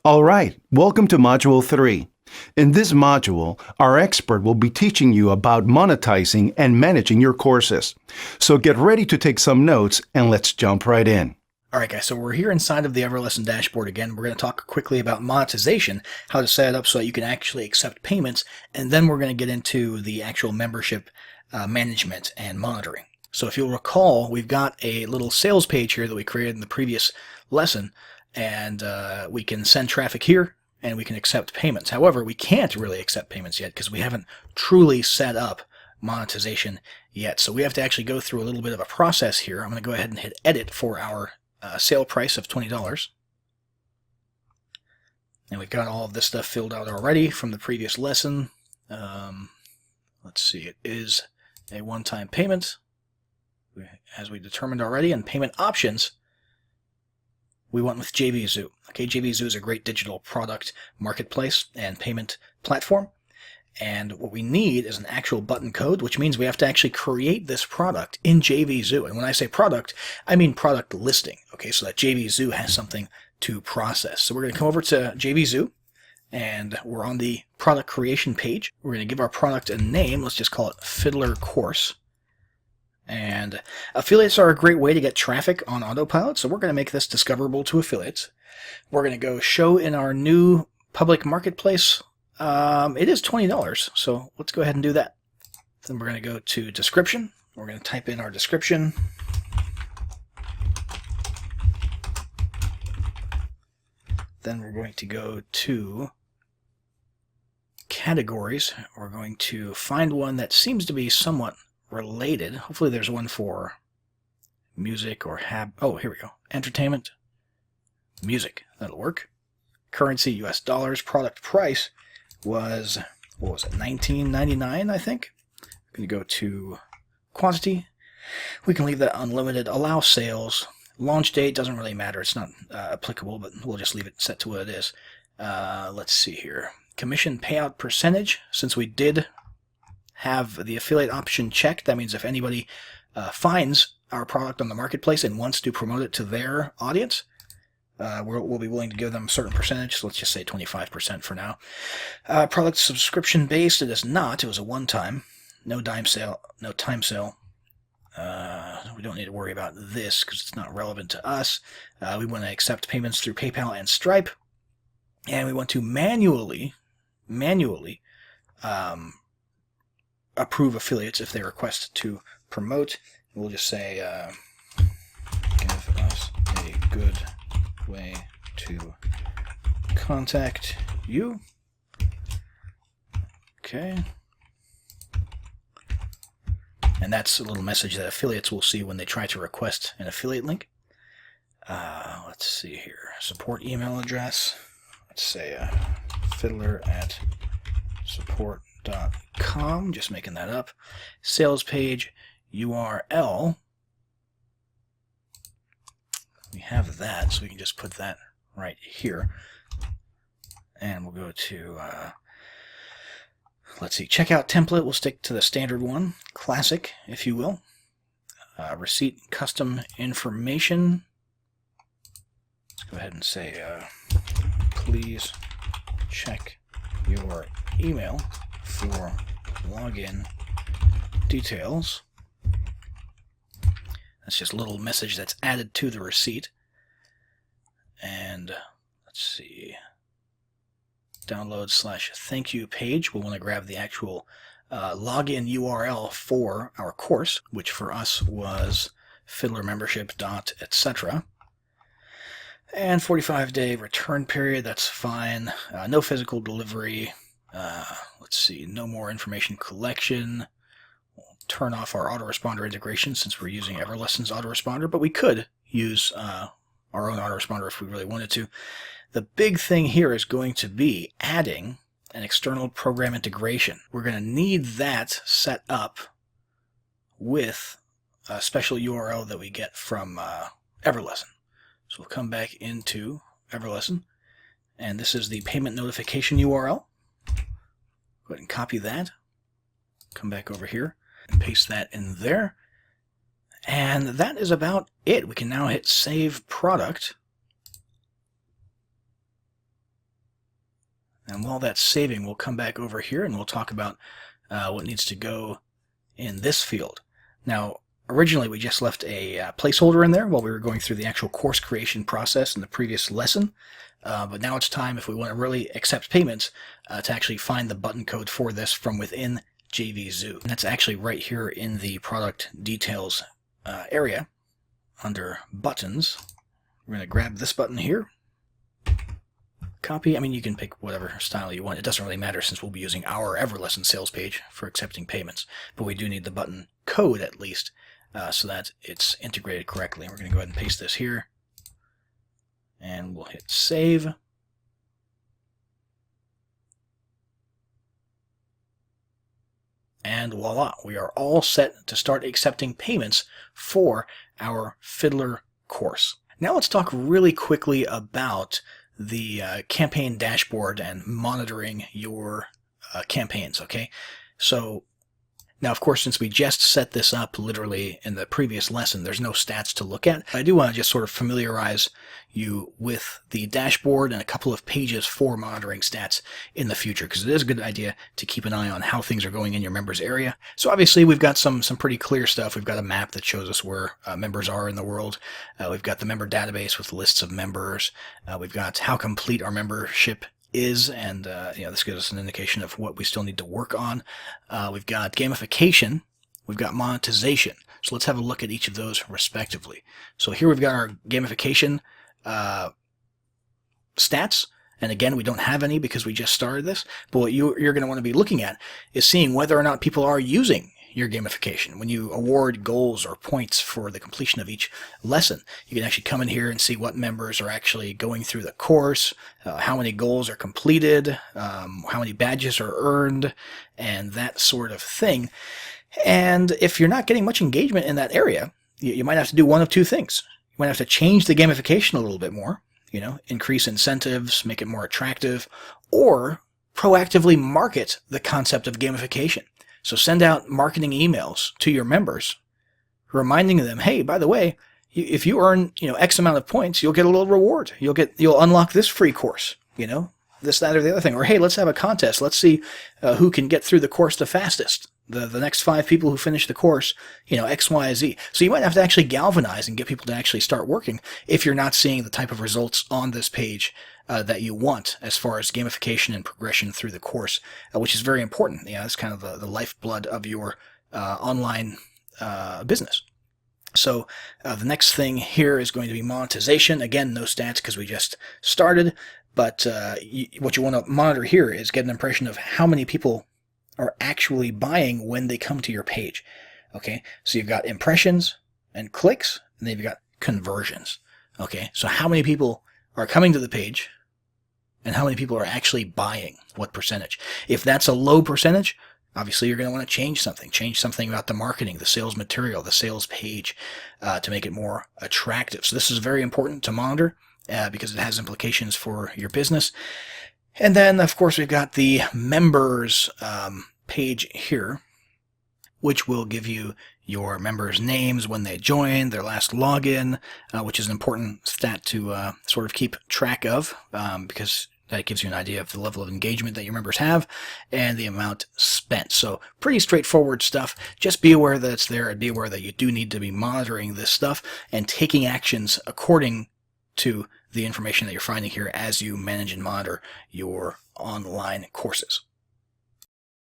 All right, welcome to Module 3. In this module, our expert will be teaching you about monetizing and managing your courses. So get ready to take some notes and let's jump right in. All right, guys, so we're here inside of the EverLesson dashboard again. We're going to talk quickly about monetization, how to set it up so that you can actually accept payments, and then we're going to get into the actual membership management and monitoring. So if you'll recall, we've got a little sales page here that we created in the previous lesson, and we can send traffic here and we can accept payments. However, we can't really accept payments yet because we haven't truly set up monetization yet. So we have to actually go through a little bit of a process here. I'm going to go ahead and hit edit for our sale price of $20. And we've got all of this stuff filled out already from the previous lesson. Let's see, it is a one-time payment, as we determined already, and payment options. We went with JVZoo. Okay, JVZoo is a great digital product marketplace and payment platform. And what we need is an actual button code, which means we have to actually create this product in JVZoo. And when I say product, I mean product listing. Okay, so that JVZoo has something to process. So we're going to come over to JVZoo, and we're on the product creation page. We're going to give our product a name. Let's just call it Fiddler Course. And affiliates are a great way to get traffic on autopilot, so we're going to make this discoverable to affiliates. We're going to go show in our new public marketplace. It is $20, so let's go ahead and do that. Then we're going to go to description. We're going to type in our description. Then we're going to go to categories. We're going to find one that seems to be somewhat related. Hopefully there's one for music or oh, here we go. Entertainment, music. That'll work. Currency, US dollars. Product price was, what was it, $19.99, I think. I'm going to go to quantity. We can leave that unlimited. Allow sales. Launch date doesn't really matter. It's not applicable, but we'll just leave it set to what it is. Let's see here. Commission payout percentage. Since we did have the affiliate option checked, that means if anybody finds our product on the marketplace and wants to promote it to their audience, we'll be willing to give them a certain percentage. So let's just say 25% for now. Product subscription based. It is not. It was a one-time. No time sale. We don't need to worry about this because it's not relevant to us. We want to accept payments through PayPal and Stripe, and we want to manually approve affiliates if they request to promote. We'll just say, give us a good way to contact you. Okay. And that's a little message that affiliates will see when they try to request an affiliate link. Let's see here. Support email address. Let's say fiddler@support.com. Just making that up. Sales page URL. We have that, so we can just put that right here. And we'll go to, let's see, checkout template. We'll stick to the standard one. Classic, if you will. Receipt custom information. Let's go ahead and say, please check your email for login details. That's just a little message that's added to the receipt. And let's see, download/thank you page. We'll want to grab the actual login URL for our course, which for us was fiddlermembership.etc. And 45-day return period, that's fine. No physical delivery. Let's see, no more information collection. We'll turn off our autoresponder integration since we're using EverLesson's autoresponder, but we could use our own autoresponder if we really wanted to. The big thing here is going to be adding an external program integration. We're going to need that set up with a special URL that we get from EverLesson. So we'll come back into EverLesson, and this is the payment notification URL. Go ahead and copy that. Come back over here and paste that in there. And that is about it. We can now hit Save Product. And while that's saving, we'll come back over here and we'll talk about what needs to go in this field. Now, originally we just left a placeholder in there while we were going through the actual course creation process in the previous lesson. But now it's time, if we want to really accept payments, to actually find the button code for this from within JVZoo. And that's actually right here in the product details area under buttons. We're going to grab this button here. Copy. I mean, you can pick whatever style you want. It doesn't really matter since we'll be using our EverLesson sales page for accepting payments. But we do need the button code at least so that it's integrated correctly. We're going to go ahead and paste this here. And we'll hit save. And voila, we are all set to start accepting payments for our Fiddler course. Now let's talk really quickly about the campaign dashboard and monitoring your campaigns, okay? So now, of course, since we just set this up literally in the previous lesson, there's no stats to look at. I do want to just sort of familiarize you with the dashboard and a couple of pages for monitoring stats in the future, because it is a good idea to keep an eye on how things are going in your members area. So obviously we've got some pretty clear stuff. We've got a map that shows us where members are in the world. We've got the member database with lists of members. We've got how complete our membership is, and this gives us an indication of what we still need to work on. We've got gamification, we've got monetization. So let's have a look at each of those respectively. So here we've got our gamification stats, and again, we don't have any because we just started this, but what you're going to want to be looking at is seeing whether or not people are using your gamification. When you award goals or points for the completion of each lesson, you can actually come in here and see what members are actually going through the course, how many goals are completed, how many badges are earned, and that sort of thing. And if you're not getting much engagement in that area, you might have to do one of two things. You might have to change the gamification a little bit more, increase incentives, make it more attractive, or proactively market the concept of gamification. So send out marketing emails to your members, reminding them, hey, by the way, if you earn, X amount of points, you'll get a little reward. You'll unlock this free course, this, that, or the other thing. Or, hey, let's have a contest. Let's see who can get through the course the fastest. The next 5 people who finish the course, X, Y, Z. So you might have to actually galvanize and get people to actually start working if you're not seeing the type of results on this page that you want as far as gamification and progression through the course, which is very important. It's kind of the lifeblood of your online business. So the next thing here is going to be monetization. Again, no stats because we just started, but what you want to monitor here is get an impression of how many people are actually buying when they come to your page. Okay, so you've got impressions and clicks, and then you've got conversions. Okay, so how many people are coming to the page and how many people are actually buying, what percentage. If that's a low percentage, obviously you're going to want to change something about the marketing, the sales material, the sales page to make it more attractive. So this is very important to monitor because it has implications for your business. And then, of course, we've got the members page here, which will give you your members' names when they join, their last login, which is an important stat to sort of keep track of because that gives you an idea of the level of engagement that your members have and the amount spent. So pretty straightforward stuff. Just be aware that it's there and be aware that you do need to be monitoring this stuff and taking actions according to the information that you're finding here as you manage and monitor your online courses.